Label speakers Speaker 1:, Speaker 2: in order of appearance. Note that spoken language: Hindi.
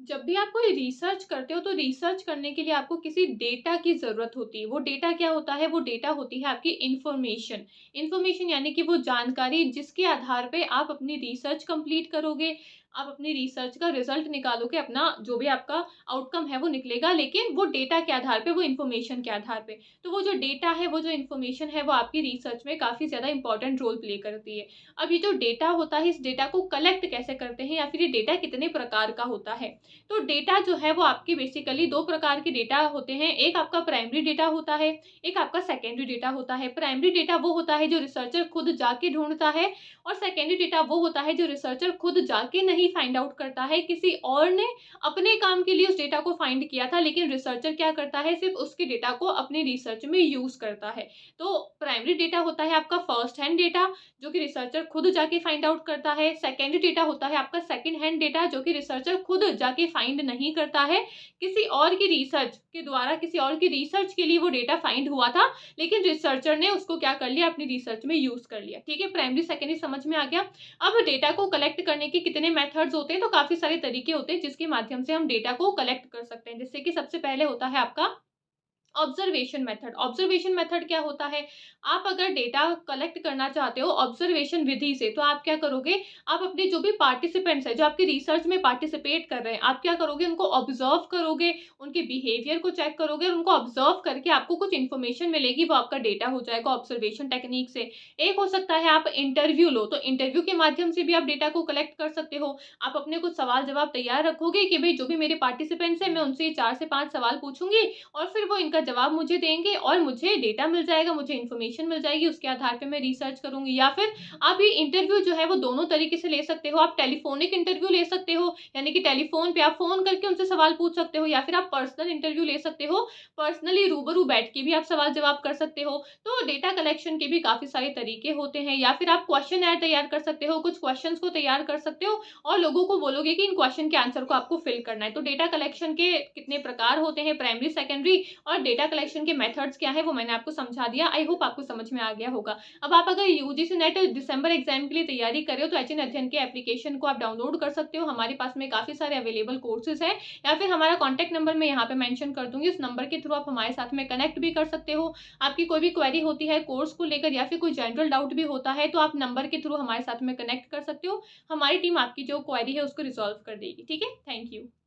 Speaker 1: जब भी आप कोई रिसर्च करते हो तो रिसर्च करने के लिए आपको किसी डेटा की ज़रूरत होती है। वो डेटा क्या होता है? वो डेटा होती है आपकी इन्फॉर्मेशन। इन्फॉर्मेशन यानी कि वो जानकारी जिसके आधार पे आप अपनी रिसर्च कंप्लीट करोगे, आप अपनी रिसर्च का रिज़ल्ट निकालोगे, अपना जो भी आपका आउटकम है वो निकलेगा, लेकिन वो डेटा के आधार पे, वो इन्फॉर्मेशन के आधार पे। तो वो जो डेटा है, वो जो इन्फॉर्मेशन है, वो आपकी रिसर्च में काफ़ी ज़्यादा इम्पोर्टेंट रोल प्ले करती है। अब ये जो डेटा होता है, इस डेटा को कलेक्ट कैसे करते हैं या फिर ये डेटा कितने प्रकार का होता है? तो डेटा जो है वो आपकी बेसिकली 2 प्रकार के डेटा होते हैं। एक आपका प्राइमरी डेटा होता है, एक आपका सेकेंडरी डेटा होता है। प्राइमरी डेटा वो होता है जो रिसर्चर खुद जाके ढूँढता है, और सेकेंडरी डेटा वो होता है जो रिसर्चर खुद जाके नहीं फाइंड आउट करता है, किसी और ने अपने काम के लिए उस डेटा को फाइंड किया था, लेकिन रिसर्चर क्या करता है, सिर्फ़ उसके डेटा को अपनी रिसर्च में यूज़ करता है। तो प्राइमरी डेटा होता है आपका फर्स्ट हैंड डेटा, जो कि रिसर्चर खुद जाके फाइंड आउट करता है। सेकेंडरी डेटा होता है आपका सेकंड हैंड डेटा, जो कि रिसर्चर खुद जाके फाइंड नहीं करता है। किसी और की रिसर्च के द्वारा, किसी और की रिसर्च के लिए वो डेटा फाइंड हुआ था, लेकिन रिसर्चर ने उसको क्या कर लिया, अपनी रिसर्च में यूज़ कर लिया। ठीक है? प्राइमरी, सेकेंडरी समझ में आ गया। अब डेटा को कलेक्ट करने के कितने मेथड्स होते हैं, तो काफ़ी सारे तरीके होते हैं जिसके माध्यम से हम डेटा को कलेक्ट कर सकते हैं। जैसे कि सबसे पहले होता है आपका ऑब्जर्वेशन मेथड। ऑब्जर्वेशन मेथड क्या होता है? आप अगर डेटा कलेक्ट करना चाहते हो ऑब्जर्वेशन विधि से, तो आप क्या करोगे, आप अपने जो भी पार्टिसिपेंट्स हैं, जो आपकी रिसर्च में पार्टिसिपेट कर रहे हैं, आप क्या करोगे, उनको ऑब्जर्व करोगे, उनके बिहेवियर को चेक करोगे, और उनको ऑब्जर्व करके आपको कुछ इन्फॉर्मेशन मिलेगी, वो आपका डेटा हो जाएगा ऑब्जर्वेशन टेक्निक से। एक हो सकता है आप इंटरव्यू लो, तो इंटरव्यू के माध्यम से भी आप डेटा को कलेक्ट कर सकते हो। आप अपने कुछ सवाल जवाब तैयार रखोगे कि भई जो भी मेरे पार्टिसिपेंट्स हैं, मैं उनसे 4 से 5 सवाल पूछूँगी, और फिर वो इनका जवाब मुझे देंगे और मुझे डेटा मिल जाएगा, मुझे इन्फॉर्मेशन मिल जाएगी, उसके आधार पे मैं रिसर्च करूँगी। या फिर आप ये इंटरव्यू जो है वो दोनों तरीके से ले सकते हो। आप टेलीफ़ोनिक इंटरव्यू ले सकते हो, यानी कि टेलीफ़ोन पे आप फ़ोन करके उनसे सवाल पूछ सकते हो, या फिर आप पर्सनल इंटरव्यू ले सकते हो, पर्सनली रूबरू बैठ के भी आप सवाल-जवाब कर सकते हो। तो डेटा कलेक्शन के भी काफ़ी सारे तरीके होते हैं, या फिर आप क्वेश्चनेयर तैयार कर सकते हो, कुछ क्वेश्चन्स को तैयार कर सकते हो और लोगों को बोलोगे कि इन क्वेश्चन के आंसर को आपको फिल करना है। तो डेटा कलेक्शन के कितने प्रकार होते हैं, प्राइमरी, सेकेंडरी, और डेटा कलेक्शन के मेथड्स क्या है, वो मैंने आपको समझा दिया। आई होप आपको समझ में आ गया होगा। अब आप अगर यूजीसी नेट दिसंबर एग्जाम के लिए तैयारी कर रहे हो, तो एचएन अध्ययन के एप्लीकेशन को आप डाउनलोड कर सकते हो। हमारे पास में काफ़ी सारे अवेलेबल कोर्सेज़ हैं, या फिर हमारा कॉन्टैक्ट नंबर मैं यहाँ पे मेंशन कर दूँगी। उस नंबर के थ्रू आप हमारे साथ में कनेक्ट भी कर सकते हो। आपकी कोई भी क्वेरी होती है कोर्स को लेकर, या फिर कोई जनरल डाउट भी होता है, तो आप नंबर के थ्रू हमारे साथ में कनेक्ट कर सकते हो। हमारी टीम आपकी जो क्वेरी है उसको रिज़ॉल्व कर देगी। ठीक है? Thank you.